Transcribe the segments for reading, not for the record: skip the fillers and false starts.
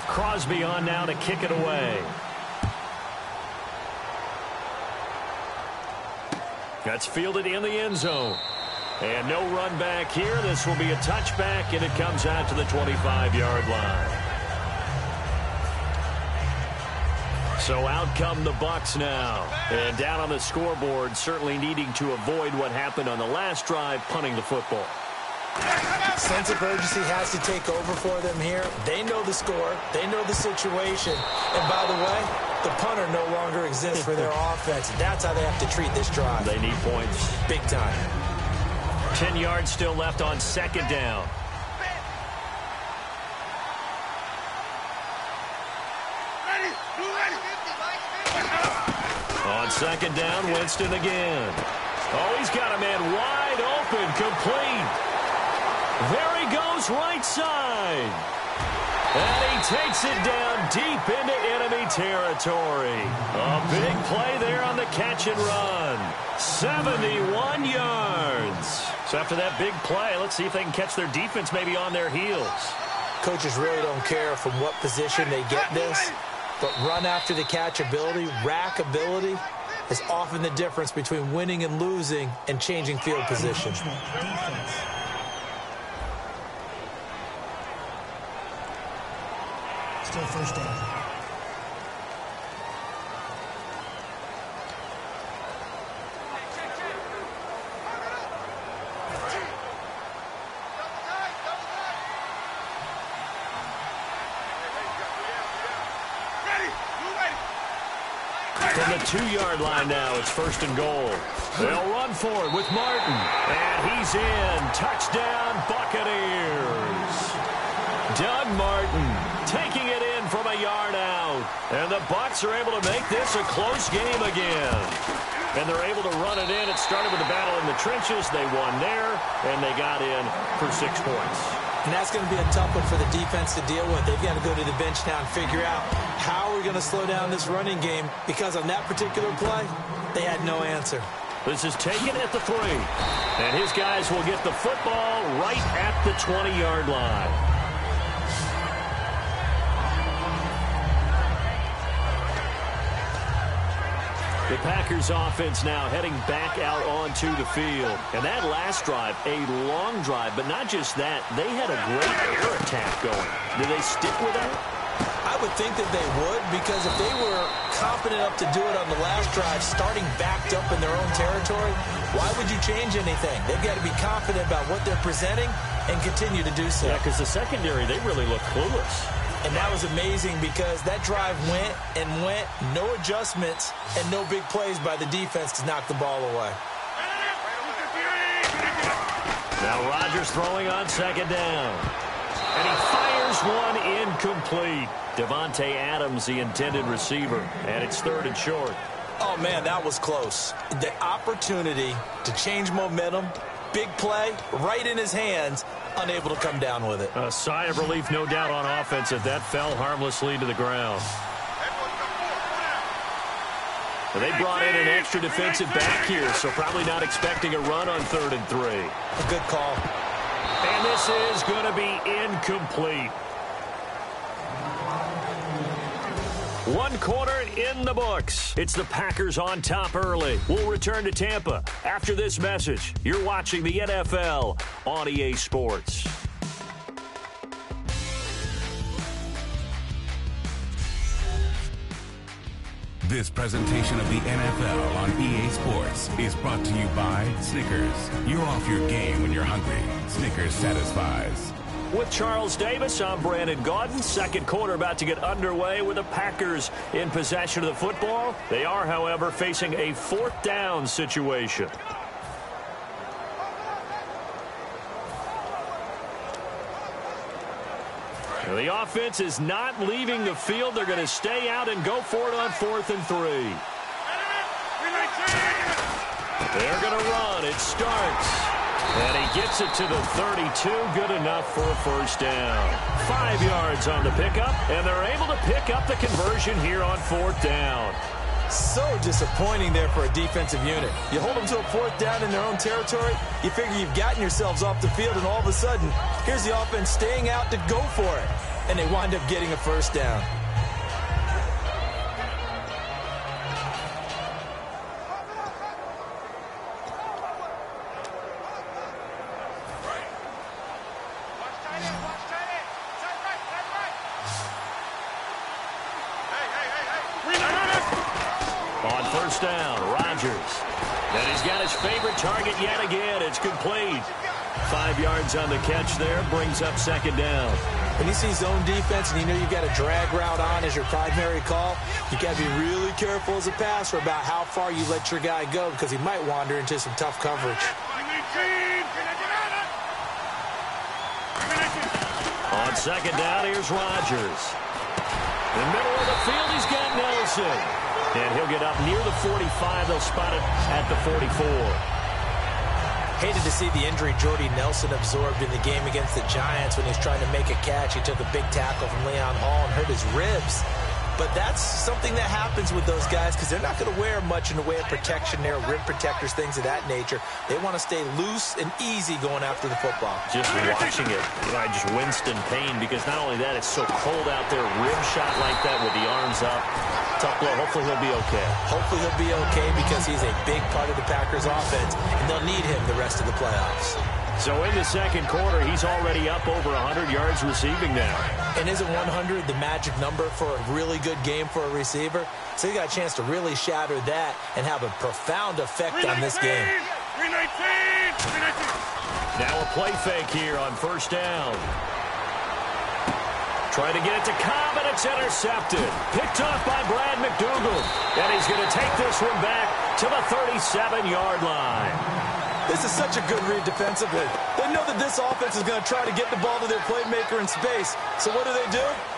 Crosby on now to kick it away. That's fielded in the end zone. And no run back here. This will be a touchback, and it comes out to the 25-yard line. So out come the Bucs now. And down on the scoreboard, certainly needing to avoid what happened on the last drive, punting the football. Sense of urgency has to take over for them here. They know the score. They know the situation. And by the way, the punter no longer exists for their offense. That's how they have to treat this drive. They need points. Big time. 10 yards still left on second down. On second down, Winston again. Oh, he's got a man wide open, complete. There he goes, right side. And he takes it down deep into enemy territory. A big play there on the catch and run. 71 yards. So after that big play, let's see if they can catch their defense maybe on their heels. Coaches really don't care from what position they get this, but run after the catch ability, rack ability, is often the difference between winning and losing and changing field position. Still first down. From the 2-yard line now, it's first and goal. They'll run for it with Martin. And he's in. Touchdown, Buccaneers. Doug Martin taking it in from a yard out. And the Bucs are able to make this a close game again. And they're able to run it in. It started with a battle in the trenches. They won there, and they got in for 6 points. And that's going to be a tough one for the defense to deal with. They've got to go to the bench now and figure out how we're going to slow down this running game, because on that particular play, they had no answer. This is taken at the 3. And his guys will get the football right at the 20-yard line. The Packers offense now heading back out onto the field. And that last drive, a long drive, but not just that. They had a great air attack going. Did they stick with that? I would think that they would, because if they were confident enough to do it on the last drive, starting backed up in their own territory, why would you change anything? They've got to be confident about what they're presenting and continue to do so. Yeah, because the secondary, they really looked clueless. And that was amazing, because that drive went and went, no adjustments, and no big plays by the defense to knock the ball away. Now Rodgers throwing on second down. And he fires one incomplete. Davante Adams, the intended receiver. And it's 3rd and short. Oh, man, that was close. The opportunity to change momentum, big play, right in his hands, unable to come down with it. A sigh of relief, no doubt, on offense, that fell harmlessly to the ground. And they brought in an extra defensive back here, so probably not expecting a run on 3rd and 3. A good call. And this is going to be incomplete. 1 quarter in the books. It's the Packers on top early. We'll return to Tampa after this message. You're watching the NFL on EA Sports. This presentation of the NFL on EA Sports is brought to you by Snickers. You're off your game when you're hungry. Snickers satisfies. With Charles Davis, I'm Brandon Gaudin. Second quarter about to get underway with the Packers in possession of the football. They are, however, facing a 4th down situation. Now, the offense is not leaving the field. They're going to stay out and go for it on 4th and 3. They're going to run. It starts. And he gets it to the 32. Good enough for a first down. 5 yards on the pickup, and they're able to pick up the conversion here on 4th down. So disappointing there for a defensive unit. You hold them to a 4th down in their own territory, you figure you've gotten yourselves off the field, and all of a sudden, here's the offense staying out to go for it. And they wind up getting a 1st down. On 1st down, Rodgers. And he's got his favorite target yet again. It's complete. 5 yards on the catch there, brings up 2nd down. When you see zone defense and you know you've got a drag route on as your primary call, you got to be really careful as a passer about how far you let your guy go because he might wander into some tough coverage. On 2nd down, here's Rodgers. In the middle of the field, he's got Nelson. And he'll get up near the 45. They'll spot it at the 44. Hated to see the injury Jordy Nelson absorbed in the game against the Giants when he was trying to make a catch. He took a big tackle from Leon Hall and hurt his ribs. But that's something that happens with those guys because they're not going to wear much in the way of protection there, rib protectors, things of that nature. They want to stay loose and easy going after the football. Just watching it, I just winced in pain because not only that, it's so cold out there. Rib shot like that with the arms up. Tough blow. Hopefully he'll be okay. Hopefully he'll be okay because he's a big part of the Packers offense, and they'll need him the rest of the playoffs. So in the 2nd quarter, he's already up over 100 yards receiving now. And isn't 100 the magic number for a really good game for a receiver? So he got a chance to really shatter that and have a profound effect on this game. Now a play fake here on 1st down. Trying to get it to Cobb, and it's intercepted. Picked off by Brad McDougald. And he's going to take this one back to the 37-yard line. This is such a good read defensively. They know that this offense is going to try to get the ball to their playmaker in space. So what do?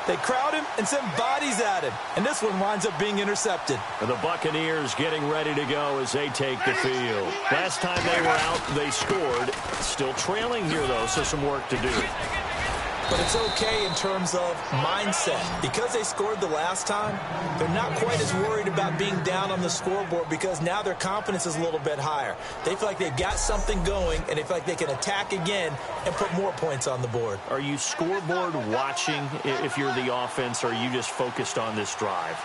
They crowd him and send bodies at him. And this one winds up being intercepted. And the Buccaneers getting ready to go as they take the field. Last time they were out, they scored. Still trailing here, though, so some work to do. But it's okay in terms of mindset. Because they scored the last time, they're not quite as worried about being down on the scoreboard because now their confidence is a little bit higher. They feel like they've got something going, and they feel like they can attack again and put more points on the board. Are you scoreboard watching if you're the offense, or are you just focused on this drive?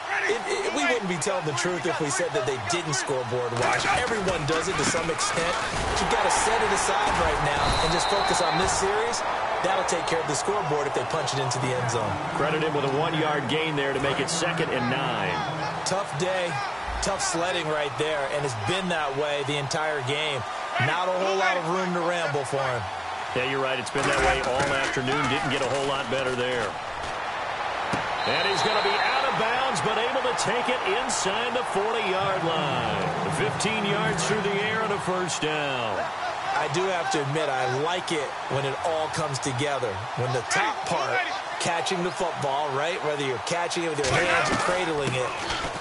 We wouldn't be telling the truth if we said that they didn't scoreboard watch. Everyone does it to some extent. But you've got to set it aside right now and just focus on this series. That'll take care of the scoreboard if they punch it into the end zone. Credit him with a 1-yard gain there to make it 2nd and 9. Tough day, tough sledding right there, and it's been that way the entire game. Not a whole lot of room to ramble for him. Yeah, you're right. It's been that way all afternoon. Didn't get a whole lot better there. And he's going to be out of bounds, but able to take it inside the 40-yard line. 15 yards through the air and a 1st down. I do have to admit, I like it when it all comes together. When the top part, catching the football, right, whether you're catching it with your hands or cradling it,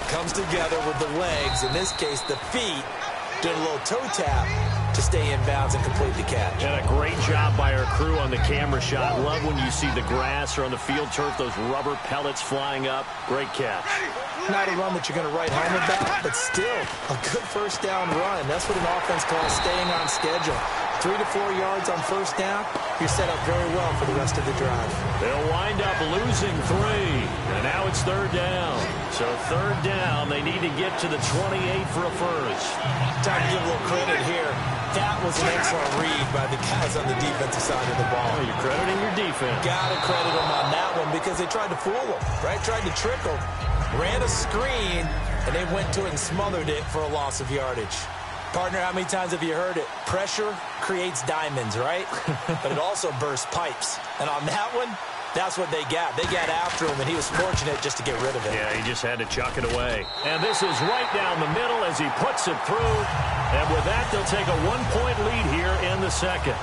comes together with the legs, in this case the feet, doing a little toe tap to stay in bounds and complete the catch. And a great job by our crew on the camera shot. Love when you see the grass or on the field turf, those rubber pellets flying up. Great catch. Not a run that you're going to write home about, but still a good 1st down run. That's what an offense calls staying on schedule. 3 to 4 yards on 1st down, you're set up very well for the rest of the drive. They'll wind up losing 3, and now it's 3rd down. So 3rd down, they need to get to the 28 for a 1st. Time to give a little credit here. That was an excellent read by the guys on the defensive side of the ball. Oh, you're crediting your defense. Got to credit them on that one because they tried to fool them, right? Tried to trick them. Ran a screen, and they went to it and smothered it for a loss of yardage. Partner, how many times have you heard it? Pressure creates diamonds, right? But it also bursts pipes. And on that one, that's what they got. They got after him, and he was fortunate just to get rid of it. Yeah, he just had to chuck it away. And this is right down the middle as he puts it through. And with that, they'll take a 1-point lead here in the 2nd.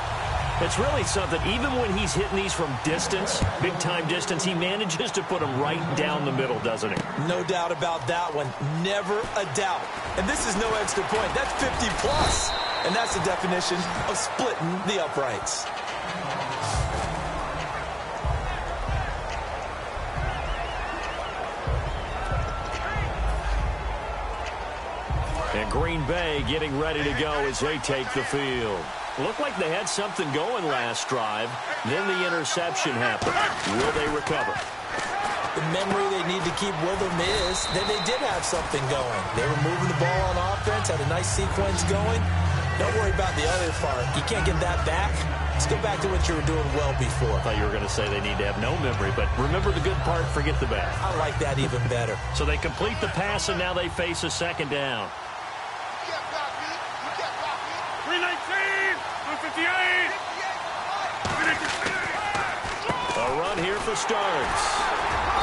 It's really something. Even when he's hitting these from distance, big-time distance, he manages to put them right down the middle, doesn't he? No doubt about that one. Never a doubt. And this is no extra point. That's 50-plus. And that's the definition of splitting the uprights. And Green Bay getting ready to go as they take the field. Looked like they had something going last drive. Then the interception happened. Will they recover? The memory they need to keep with them is that they did have something going. They were moving the ball on offense, had a nice sequence going. Don't worry about the other part. You can't get that back. Let's go back to what you were doing well before. I thought you were going to say they need to have no memory, but remember the good part, forget the bad. I like that even better. So they complete the pass, and now they face a second down. 319, 158. A run here for Starks.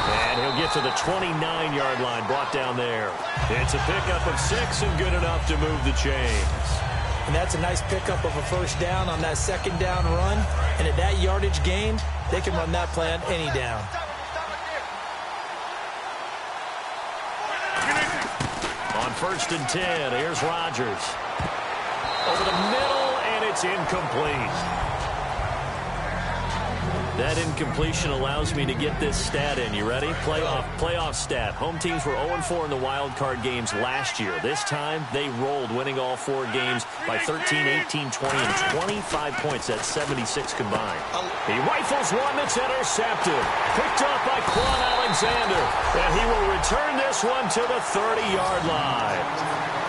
And he'll get to the 29-yard line, brought down there. It's a pickup of 6 and good enough to move the chains. And that's a nice pickup of a first down on that second down run. And at that yardage gained, they can run that play on any down. On 1st and 10, here's Rodgers. Over the middle, and it's incomplete. That incompletion allows me to get this stat in. You ready? Playoff stat. Home teams were 0-4 in the wild card games last year. This time, they rolled, winning all 4 games by 13, 18, 20, and 25 points. That's 76 combined. He rifles one that's intercepted. Picked up by Quan Alexander. And he will return this one to the 30-yard line.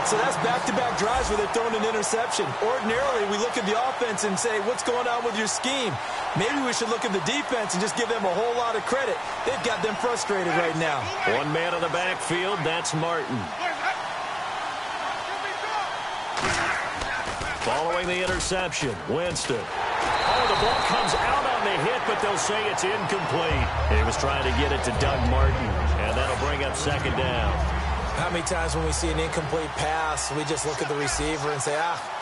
So that's back-to-back drives where they're throwing an interception. Ordinarily, we look at the offense and say, what's going on with your scheme? Maybe we should look at the defense and just give them a whole lot of credit. They've got them frustrated right now. One man in the backfield, that's Martin. Following the interception, Winston. Oh, the ball comes out on the hit, but they'll say it's incomplete. He was trying to get it to Doug Martin, and that'll bring up second down. How many times when we see an incomplete pass, we just look at the receiver and say,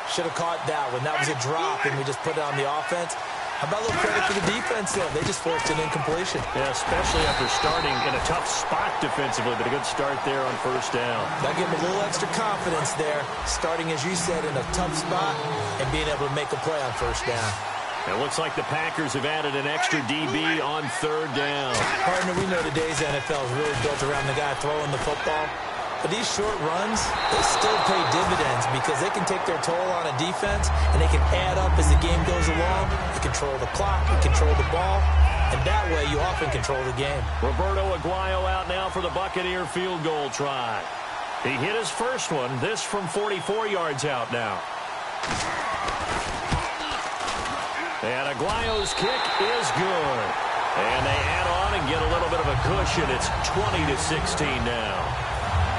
should have caught that one. That was a drop, and we just put it on the offense. How about a little credit for the defense, though? They just forced an incompletion. Yeah, especially after starting in a tough spot defensively, but a good start there on first down. That gave them a little extra confidence there, starting, as you said, in a tough spot and being able to make a play on first down. It looks like the Packers have added an extra DB on third down. Partner, we know today's NFL is really built around the guy throwing the football. But these short runs, they still pay dividends because they can take their toll on a defense and they can add up as the game goes along. You control the clock, you control the ball, and that way you often control the game. Roberto Aguayo out now for the Buccaneer field goal try. He hit his first one, this from 44 yards out now. And Aguayo's kick is good. And they add on and get a little bit of a cushion. It's 20-16 now.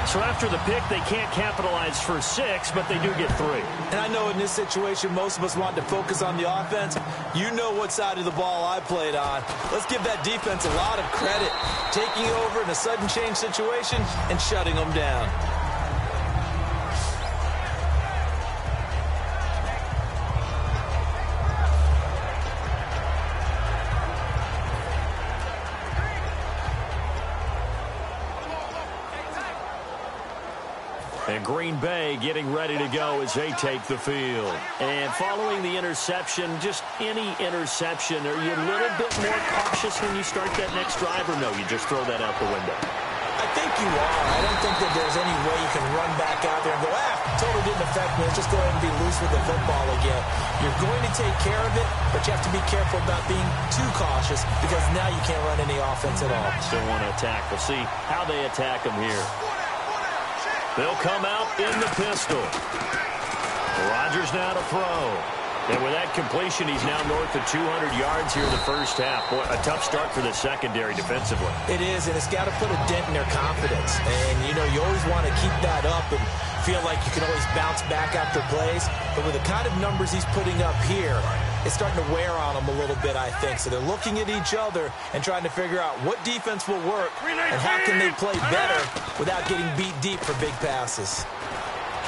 So after the pick, they can't capitalize for 6, but they do get 3. And I know in this situation, most of us want to focus on the offense. You know what side of the ball I played on. Let's give that defense a lot of credit, taking over in a sudden change situation and shutting them down. And Green Bay getting ready to go as they take the field. And following the interception, just any interception, are you a little bit more cautious when you start that next drive, or no, you just throw that out the window? I think you are. I don't think that there's any way you can run back out there and go, totally didn't affect me. Let's just go ahead and be loose with the football again. You're going to take care of it, but you have to be careful about being too cautious because now you can't run any offense at all. Still want to attack. We'll see how they attack them here. They'll come out in the pistol. Rodgers now to throw. And with that completion, he's now north of 200 yards here in the first half. Boy, a tough start for the secondary defensively. It is, and it's got to put a dent in their confidence. And, you know, you always want to keep that up and feel like you can always bounce back after plays. But with the kind of numbers he's putting up here, it's starting to wear on them a little bit, I think. So they're looking at each other and trying to figure out what defense will work and how can they play better without getting beat deep for big passes.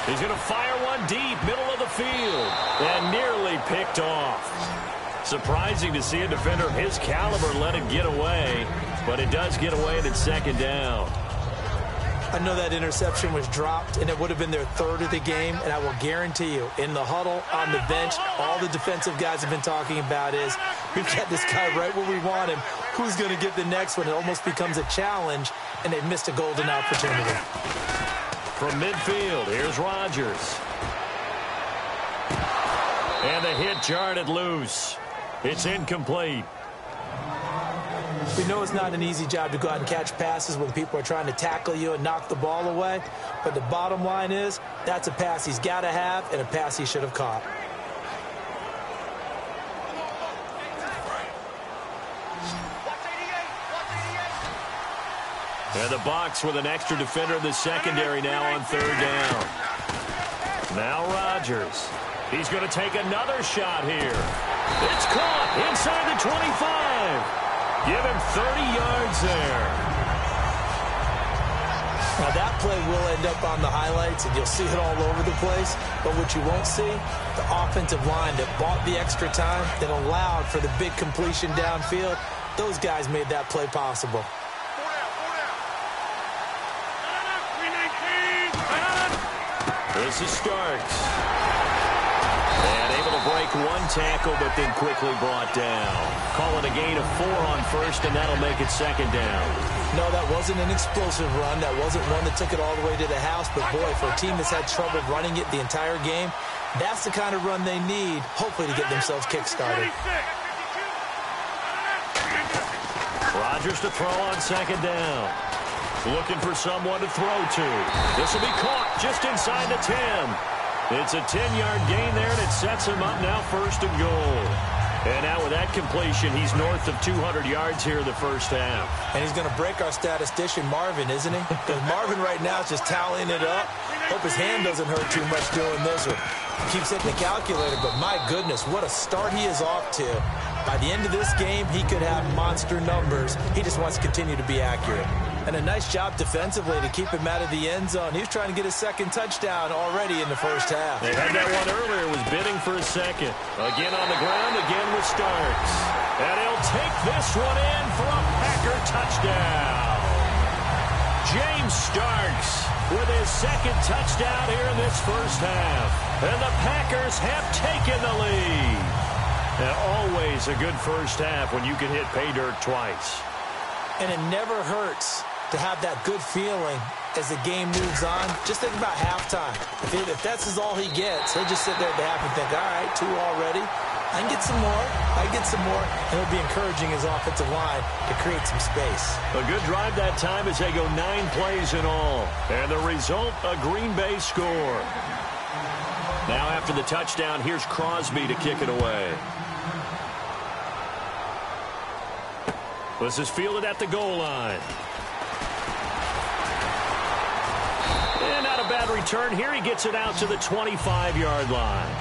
He's going to fire one deep, middle of the field, and nearly picked off. Surprising to see a defender of his caliber let it get away, but it does get away and it's second down. I know that interception was dropped, and it would have been their third of the game, and I will guarantee you, in the huddle, on the bench, all the defensive guys have been talking about is, we've got this guy right where we want him. Who's going to get the next one? It almost becomes a challenge, and they've missed a golden opportunity. from midfield. Here's Rodgers. And the hit jarred it loose. It's incomplete. We know it's not an easy job to go out and catch passes when people are trying to tackle you and knock the ball away. But the bottom line is, that's a pass he's got to have and a pass he should have caught. And the Bucs with an extra defender in the secondary now on third down. Now Rodgers. He's going to take another shot here. It's caught inside the 25. Give him 30 yards there. Now that play will end up on the highlights, and you'll see it all over the place. But what you won't see, the offensive line that bought the extra time, that allowed for the big completion downfield, those guys made that play possible. This is Starks. And able to break one tackle, but then quickly brought down. Call it a gain of 4 on first, and that'll make it second down. No, that wasn't an explosive run. That wasn't one that took it all the way to the house. But, boy, for a team that's had trouble running it the entire game, that's the kind of run they need, hopefully, to get themselves kick-started. Rodgers to throw on second down. Looking for someone to throw to. This will be caught just inside the 10. It's a 10-yard gain there, and it sets him up now first and goal. And now with that completion, he's north of 200 yards here in the first half. And he's going to break our statistician, Marvin, isn't he? Because Marvin right now is just tallying it up. Hope his hand doesn't hurt too much doing this. Or keeps hitting the calculator, but my goodness, what a start he is off to. By the end of this game, he could have monster numbers. He just wants to continue to be accurate. And a nice job defensively to keep him out of the end zone. He was trying to get his second touchdown already in the first half. They had that one earlier, was bidding for a second. Again on the ground, again with Starks. And he'll take this one in for a Packer touchdown. James Starks with his second touchdown here in this first half. And the Packers have taken the lead. And always a good first half when you can hit pay dirt twice. And it never hurts to have that good feeling as the game moves on. Just think about halftime. If that's all he gets, he'll just sit there at the half and think, all right, 2 already. I can get some more. I can get some more. And he'll be encouraging his offensive line to create some space. A good drive that time as they go 9 plays in all. And the result, a Green Bay score. Now after the touchdown, here's Crosby to kick it away. This is fielded at the goal line. And not a bad return here. He gets it out to the 25-yard line.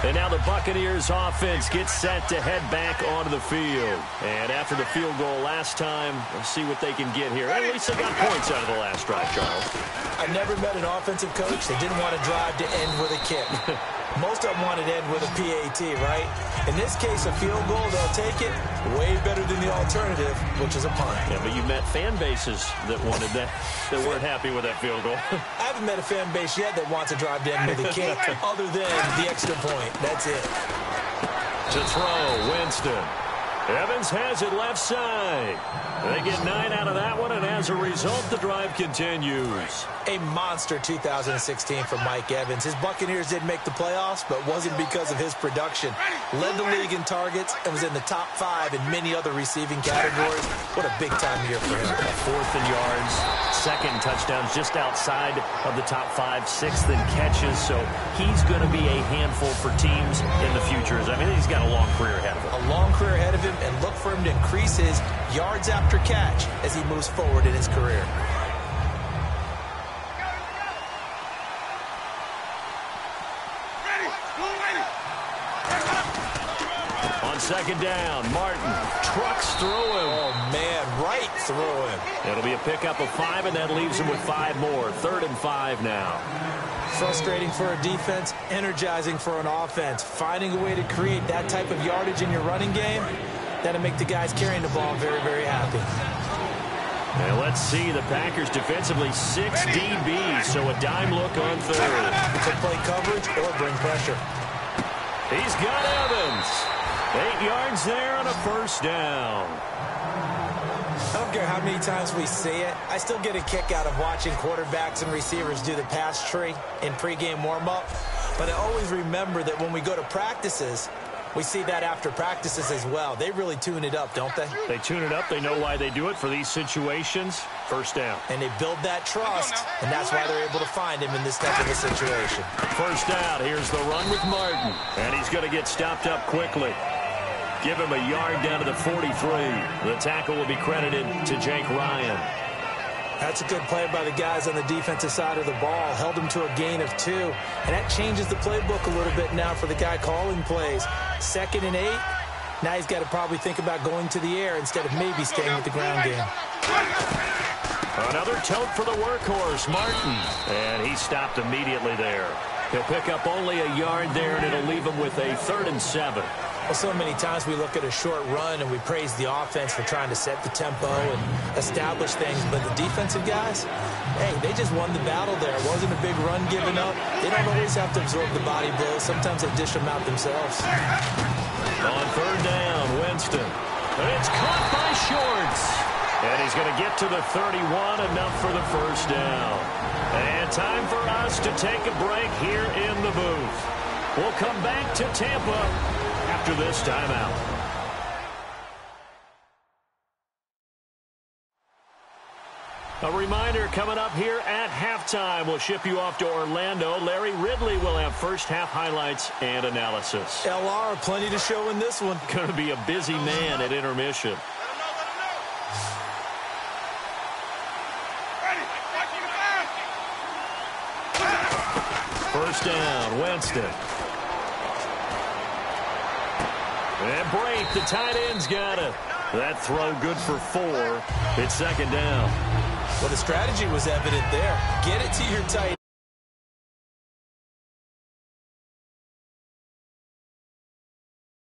And now the Buccaneers offense gets set to head back onto the field. And after the field goal last time, let's see what they can get here. At least they got points out of the last drive, Charles. I've never met an offensive coach that didn't want to drive to end with a kick. Most of them wanted to end with a PAT, right? In this case, a field goal, they'll take it. Way better than the alternative, which is a punt. Yeah, but you met fan bases that wanted that, that weren't happy with that field goal. I haven't met a fan base yet that wants to drive to end with a kick other than the extra point. That's it. To throw, Winston. Evans has it left side. They get 9 out of that one, and as a result, the drive continues. A monster 2016 from Mike Evans. His Buccaneers didn't make the playoffs, but wasn't because of his production. Led the league in targets and was in the top 5 in many other receiving categories. What a big-time year for him. 4th in yards, 2nd touchdowns just outside of the top 5, 6th in catches. So he's going to be a handful for teams in the future. I mean, he's got a long career ahead of him. A long career ahead of him, and look for him to increase his yards after catch as he moves forward in his career. On second down, Martin trucks through him. Oh, man, right through him. It'll be a pickup of 5, and that leaves him with 5 more. 3rd and 5 now. Frustrating for a defense, energizing for an offense. Finding a way to create that type of yardage in your running game, that'll make the guys carrying the ball very, very happy. And let's see, the Packers defensively 6 DBs, so a dime look on 3rd. To play coverage or bring pressure. He's got Evans. 8 yards there on a first down. I don't care how many times we see it. I still get a kick out of watching quarterbacks and receivers do the pass tree in pregame warm-up. But I always remember that when we go to practices, we see that after practices as well. They really tune it up, don't they? They tune it up. They know why they do it for these situations. First down. And they build that trust, and that's why they're able to find him in this type of a situation. First down. Here's the run with Martin. And he's going to get stopped up quickly. Give him a yard down to the 43. The tackle will be credited to Jake Ryan. That's a good play by the guys on the defensive side of the ball. Held him to a gain of 2. And that changes the playbook a little bit now for the guy calling plays. 2nd and 8. Now he's got to probably think about going to the air instead of maybe staying with the ground game. Another tote for the workhorse, Martin. And he stopped immediately there. He'll pick up only a yard there, and it'll leave him with a 3rd and 7. Well, so many times we look at a short run and we praise the offense for trying to set the tempo and establish things. But the defensive guys, hey, they just won the battle there. It wasn't a big run given up. They don't always have to absorb the body blows. Sometimes they dish them out themselves. On 3rd down, Winston. And it's caught by Shorts. And he's going to get to the 31, enough for the first down. And time for us to take a break here in the booth. We'll come back to Tampa after this timeout. A reminder coming up here at halftime. We'll ship you off to Orlando. Larry Ridley will have first half highlights and analysis. LR, plenty to show in this one. Going to be a busy man at intermission. First down, Winston. And break, the tight end's got it. That throw good for 4. It's 2nd down. Well, the strategy was evident there. Get it to your tight